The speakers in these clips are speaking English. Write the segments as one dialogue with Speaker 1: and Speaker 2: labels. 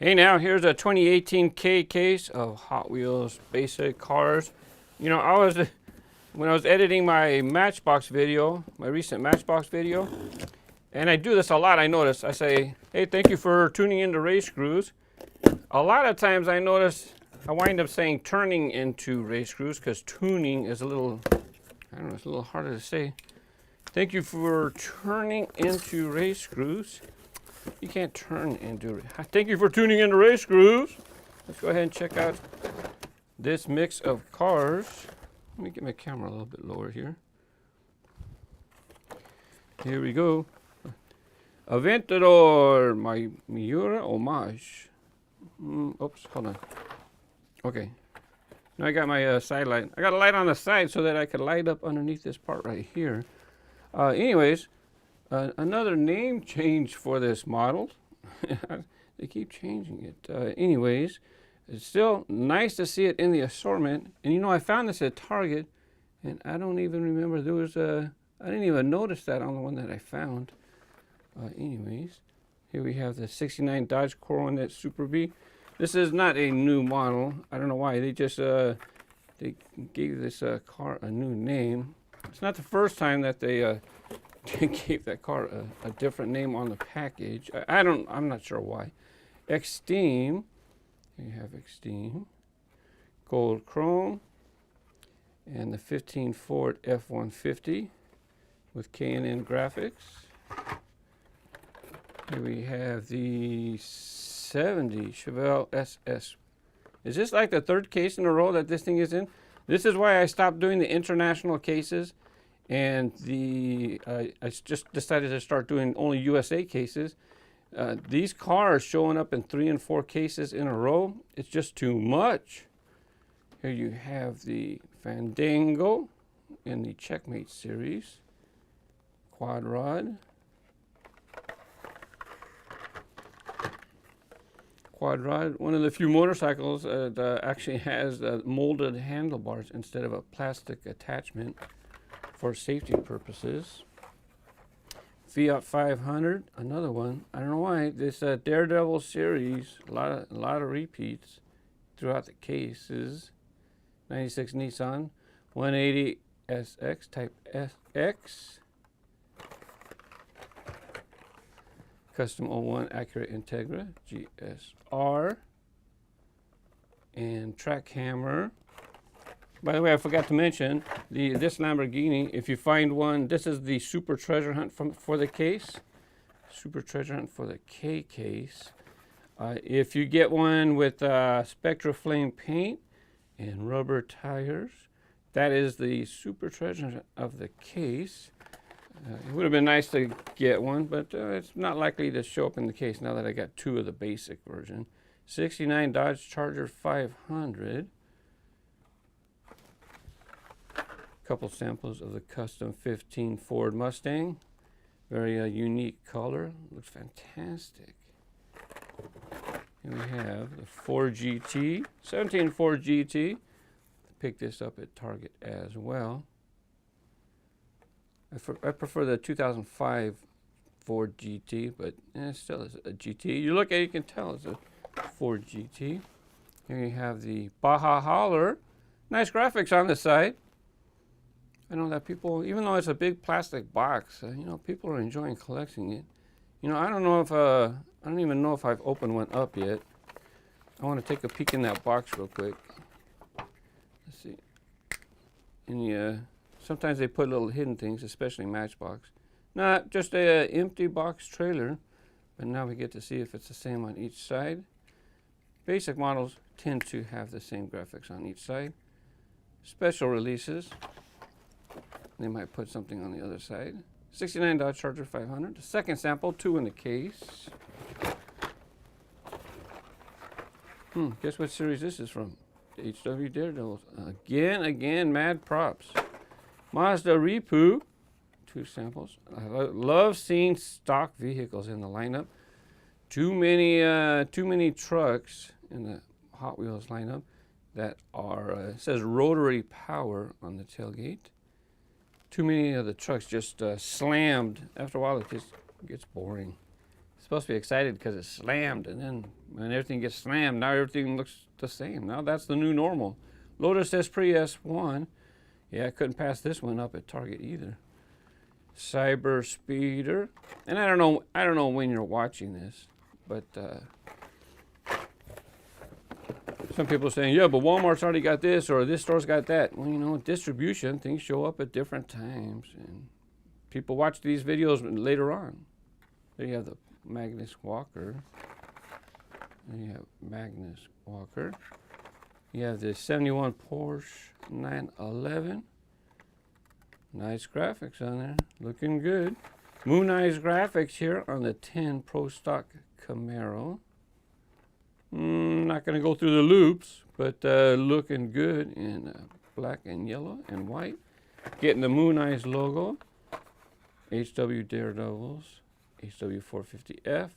Speaker 1: Hey now, here's a 2018 K case of Hot Wheels basic cars. You know, when I was editing my Matchbox video, my recent Matchbox video, and I do this a lot, I notice. I say, hey, thank you for tuning into RaceGrooves. A lot of times I notice I wind up saying turning into RaceGrooves because tuning is a little, I don't know, it's a little harder to say. Thank you for turning into RaceGrooves. You can't turn into. Thank you for tuning into RaceGrooves. Let's go ahead and check out this mix of cars. Let me get my camera a little bit lower here. Here we go. Aventador, my Miura Homage. Oops, hold on. Okay. Now I got my side light. I got a light on the side so that I could light up underneath this part right here. Anyways. Another name change for this model. They keep changing it. Anyways, it's still nice to see it in the assortment. And you know, I found this at Target, and I don't even remember there was a. I didn't even notice that on the one that I found. Anyways, here we have the '69 Dodge Coronet Superbee. This is not a new model. I don't know why they just they gave this car a new name. It's not the first time that they gave that car a different name on the package. I'm not sure why. Extreme, you have Extreme, gold chrome, and the 15 Ford F-150 with K&N graphics. Here we have the 70 Chevelle Ss. Is this like the third case in a row that this thing is in? This is why I stopped doing the international cases. And I just decided to start doing only USA cases. These cars showing up in 3 and 4 cases in a row, it's just too much. Here you have the Fandango in the Checkmate series. Quad rod. Quad rod, one of the few motorcycles that actually has molded handlebars instead of a plastic attachment. For safety purposes. Fiat 500, another one. I don't know why. This Daredevil series, a lot of repeats throughout the cases. 96 Nissan, 180 SX Type SX. Custom 01 Acura Integra GSR. And Track Hammer. By the way, I forgot to mention this Lamborghini. If you find one, this is the Super Treasure Hunt for the case. Super Treasure Hunt for the K case. If you get one with Spectra Flame paint and rubber tires, that is the Super Treasure Hunt of the case. It would have been nice to get one, but it's not likely to show up in the case now that I got 2 of the basic version. 69 Dodge Charger 500. Couple samples of the custom 15 Ford Mustang. Very unique color. Looks fantastic. And we have the Ford GT, 17 Ford GT. Picked this up at Target as well. I prefer the 2005 Ford GT, but it still is a GT. You look at it, you can tell it's a Ford GT. Here you have the Baja Hauler. Nice graphics on the side. I know that people, even though it's a big plastic box, you know, people are enjoying collecting it. You know, I don't even know if I've opened one up yet. I want to take a peek in that box real quick. Let's see. And sometimes they put little hidden things, especially Matchbox. Not just a empty box trailer, but now we get to see if it's the same on each side. Basic models tend to have the same graphics on each side. Special releases. They might put something on the other side. 69 Dodge Charger 500. The second sample, 2 in the case. Guess what series this is from? HW Daredevils. Again, mad props. Mazda Repu. 2 samples. I love seeing stock vehicles in the lineup. Too many trucks in the Hot Wheels lineup that are, it says rotary power on the tailgate. Too many of the trucks just slammed. After a while, it just gets boring. supposed to be excited because it's slammed, and then when everything gets slammed, now everything looks the same. Now that's the new normal. Lotus Esprit S1. Yeah, I couldn't pass this one up at Target either. Cyber Speeder. And I don't know when you're watching this, but some people are saying, yeah, but Walmart's already got this, or this store's got that. Well, you know, distribution, things show up at different times, and people watch these videos later on. There you have the Magnus Walker. There you have Magnus Walker. You have the 71 Porsche 911. Nice graphics on there, looking good. Moon Eyes graphics here on the 10 Pro Stock Camaro. Not going to go through the loops, but looking good in black and yellow and white. Getting the Moon Eyes logo. HW Daredevils, HW 450F,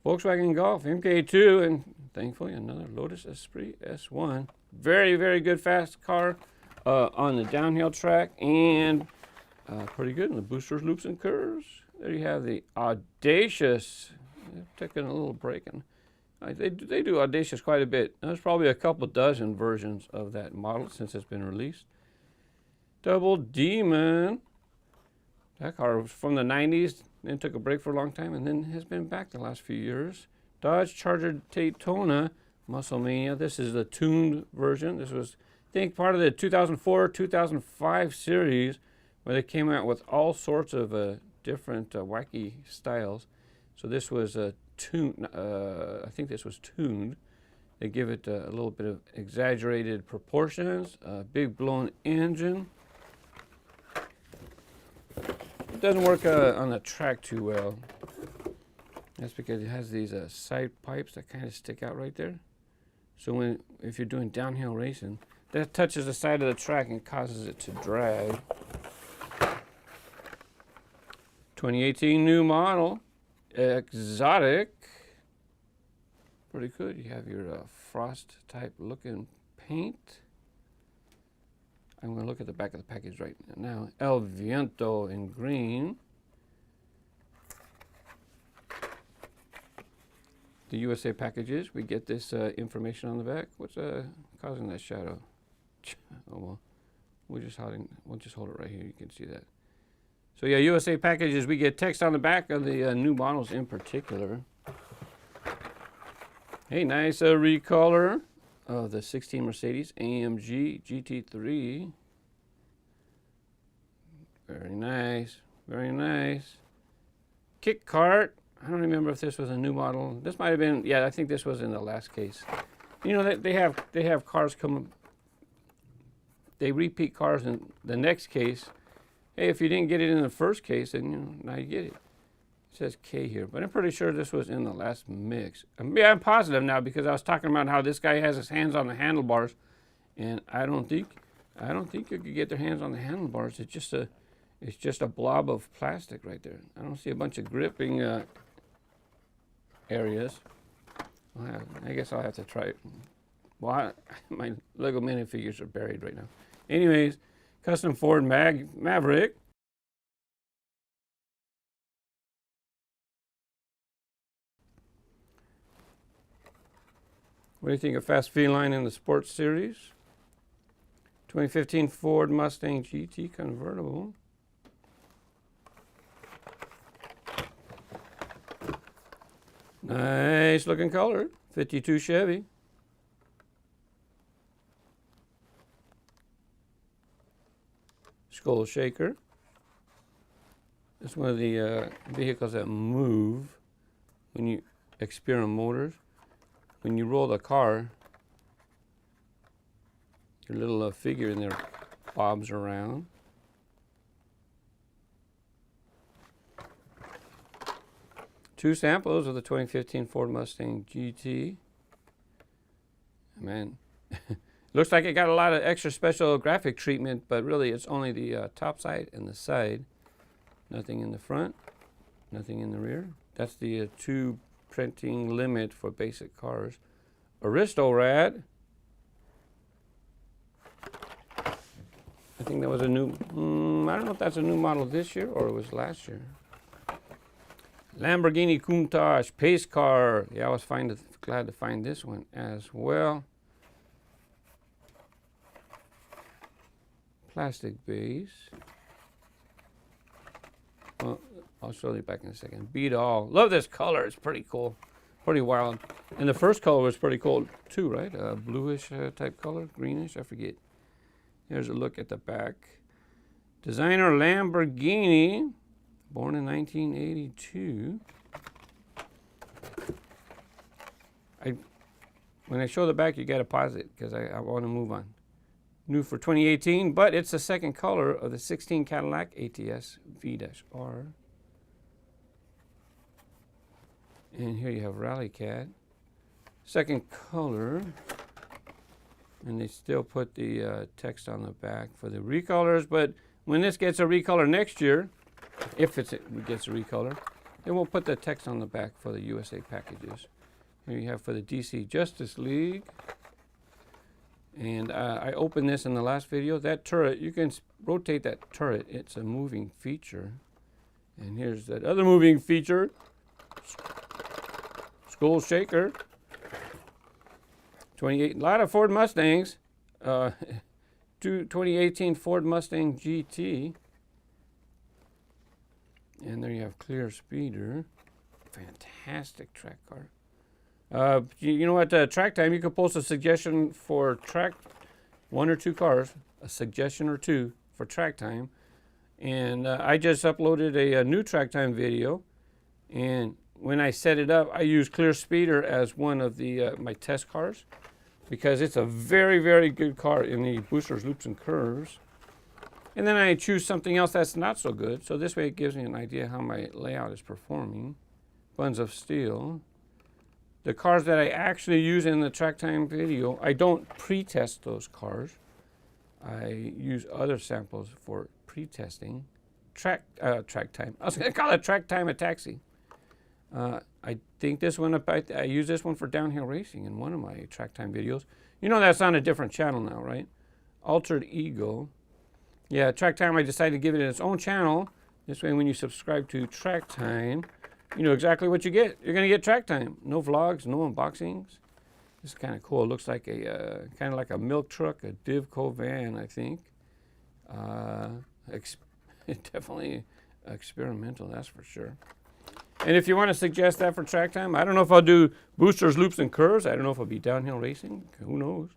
Speaker 1: Volkswagen Golf MK2, and thankfully another Lotus Esprit S1. Very, very good fast car on the downhill track, and pretty good in the boosters, loops, and curves. There you have the Audacious. Taking a little break, and they do Audacious quite a bit. There's probably a couple dozen versions of that model since it's been released. Double Demon. That car was from the 90s, then took a break for a long time, and then has been back the last few years. Dodge Charger Daytona Muscle Mania. This is the tuned version. This was, I think, part of the 2004-2005 series, where they came out with all sorts of different wacky styles. So this was tuned. I think this was tuned. They give it a little bit of exaggerated proportions, a big blown engine. It doesn't work on the track too well. That's because it has these side pipes that kind of stick out right there. So if you're doing downhill racing, that touches the side of the track and causes it to drag. 2018 new model, Exotique. Pretty good. You have your frost type looking paint. I'm going to look at the back of the package right now. El Viento in green. The USA packages, we get this information on the back. What's causing that shadow? Oh well, we'll just hold it right here. You can see that. So yeah, USA packages, we get text on the back of the new models in particular. Hey, nice recolor of the 16 Mercedes AMG GT3. Very nice, very nice. Kick cart. I don't remember if this was a new model. This might have been, yeah, I think this was in the last case. You know, they have cars come, they repeat cars in the next case. Hey, if you didn't get it in the first case, then, you know, now you get it. It says K here, but I'm pretty sure this was in the last mix. Yeah, I'm positive now because I was talking about how this guy has his hands on the handlebars, and I don't think you could get their hands on the handlebars. It's just a blob of plastic right there. I don't see a bunch of gripping areas. I guess I'll have to try it. Well, my Lego minifigures are buried right now. Anyways, custom Ford Maverick. What do you think of Fast Feline in the Sports Series? 2015 Ford Mustang GT convertible. Nice looking color. 52 Chevy. Skull Shaker. It's one of the vehicles that move when you experiment motors. When you roll the car, your little figure in there bobs around. Two samples of the 2015 Ford Mustang GT. Man, looks like it got a lot of extra special graphic treatment, but really it's only the top side and the side. Nothing in the front, nothing in the rear. That's the tube printing limit for basic cars. Aristorad. I think that was a new, I don't know if that's a new model this year or it was last year. Lamborghini Countach pace car. Yeah, I was glad to find this one as well. Plastic base. Well, I'll show you back in a second. Beat all. Love this color. It's pretty cool. Pretty wild. And the first color was pretty cool too, right? Bluish type color. Greenish. I forget. Here's a look at the back. Designer Lamborghini. Born in 1982. When I show the back, you got to pause it because I want to move on. New for 2018, but it's the second color of the 16 Cadillac ATS V-R. And here you have Rally Cat. Second color. And they still put the text on the back for the recolors, but when this gets a recolor next year, if it gets a recolor, then we'll put the text on the back for the USA packages. Here you have for the DC Justice League. And I opened this in the last video. That turret, you can rotate that turret. It's a moving feature. And here's that other moving feature. Skull Shaker. 28, a lot of Ford Mustangs. 2018 Ford Mustang GT. And there you have Clear Speeder. Fantastic track car. You know what, track time, you could post a suggestion for track, 1 or 2 cars, a suggestion or 2 for track time. And I just uploaded a new track time video. And when I set it up, I used Clear Speeder as one of the my test cars because it's a very, very good car in the boosters, loops, and curves. And then I choose something else that's not so good. So this way it gives me an idea how my layout is performing. Buns of Steel. The cars that I actually use in the track time video, I don't pre-test those cars. I use other samples for pre-testing. Track time. I was going to call it Track Time a Taxi. I think this one, I use this one for downhill racing in one of my track time videos. You know that's on a different channel now, right? Altered Ego. Yeah, Track Time, I decided to give it its own channel. This way when you subscribe to Track Time, you know exactly what you get. You're going to get track time. No vlogs, no unboxings. This is kind of cool. It looks like a kind of like a milk truck, a Divco van, I think. Definitely experimental, that's for sure. And if you want to suggest that for track time, I don't know if I'll do boosters, loops, and curves. I don't know if I'll be downhill racing. Who knows?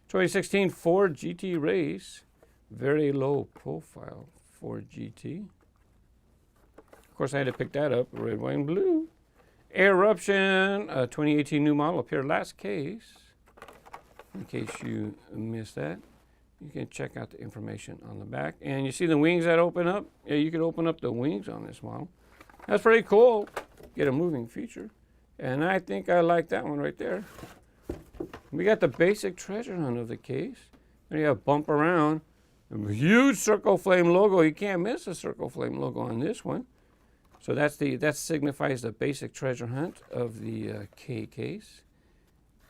Speaker 1: 2016 Ford GT Race. Very low profile Ford GT. Of course, I had to pick that up, red, white, and blue. Eruption, 2018 new model, appeared last case. In case you missed that, you can check out the information on the back. And you see the wings that open up? Yeah, you can open up the wings on this model. That's pretty cool. Get a moving feature. And I think I like that one right there. We got the basic treasure hunt of the case. There you have bump around. A huge circle flame logo. You can't miss a circle flame logo on this one. So that signifies the basic treasure hunt of the K case.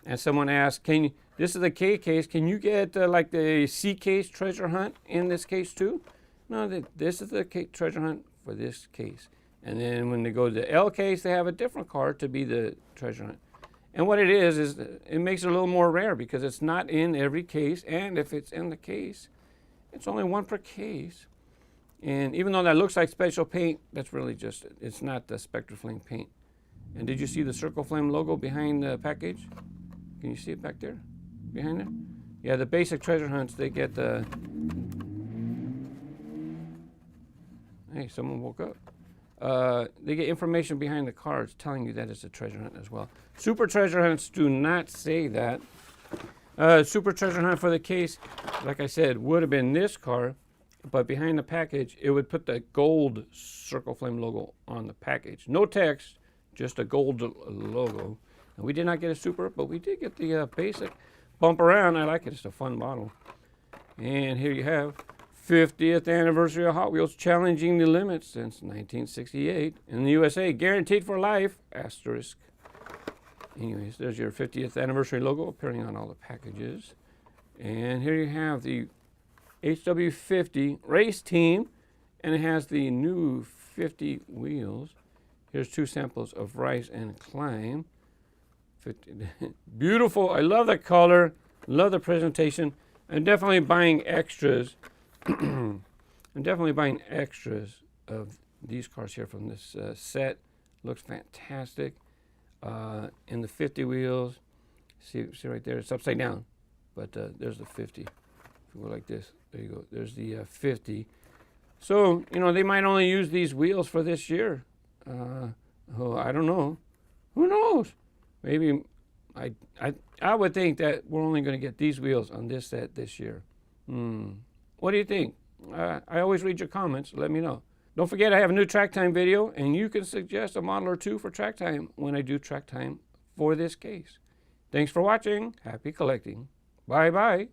Speaker 1: And someone asked, this is the K case, can you get like the C case treasure hunt in this case too? No, this is the treasure hunt for this case. And then when they go to the L case, they have a different card to be the treasure hunt. And what it is it makes it a little more rare because it's not in every case. And if it's in the case, it's only one per case. And even though that looks like special paint, that's really just, it's not the Spectraflame paint. And did you see the Circle Flame logo behind the package? Can you see it back there? Behind there? Yeah, the basic treasure hunts, they get the... Hey, someone woke up. They get information behind the cards telling you that it's a treasure hunt as well. Super treasure hunts do not say that. Super treasure hunt for the case, like I said, would have been this car. But behind the package, it would put the gold Circle Flame logo on the package. No text, just a gold logo. And we did not get a super, but we did get the basic bump around. I like it. It's a fun model. And here you have 50th anniversary of Hot Wheels, challenging the limits since 1968 in the USA. Guaranteed for life, asterisk. Anyways, there's your 50th anniversary logo appearing on all the packages. And here you have the HW50 race team, and it has the new 50 wheels. Here's 2 samples of Rise and Climb. 50. Beautiful. I love the color. Love the presentation. I'm definitely buying extras. I'm definitely buying extras of these cars here from this set. Looks fantastic. In the 50 wheels. See right there. It's upside down. But there's the 50. If you go like this, there you go. There's the 50. So, you know, they might only use these wheels for this year. Oh, I don't know. Who knows? Maybe I would think that we're only going to get these wheels on this set this year. What do you think? I always read your comments. Let me know. Don't forget I have a new track time video, and you can suggest a model or two for track time when I do track time for this case. Thanks for watching. Happy collecting. Bye-bye.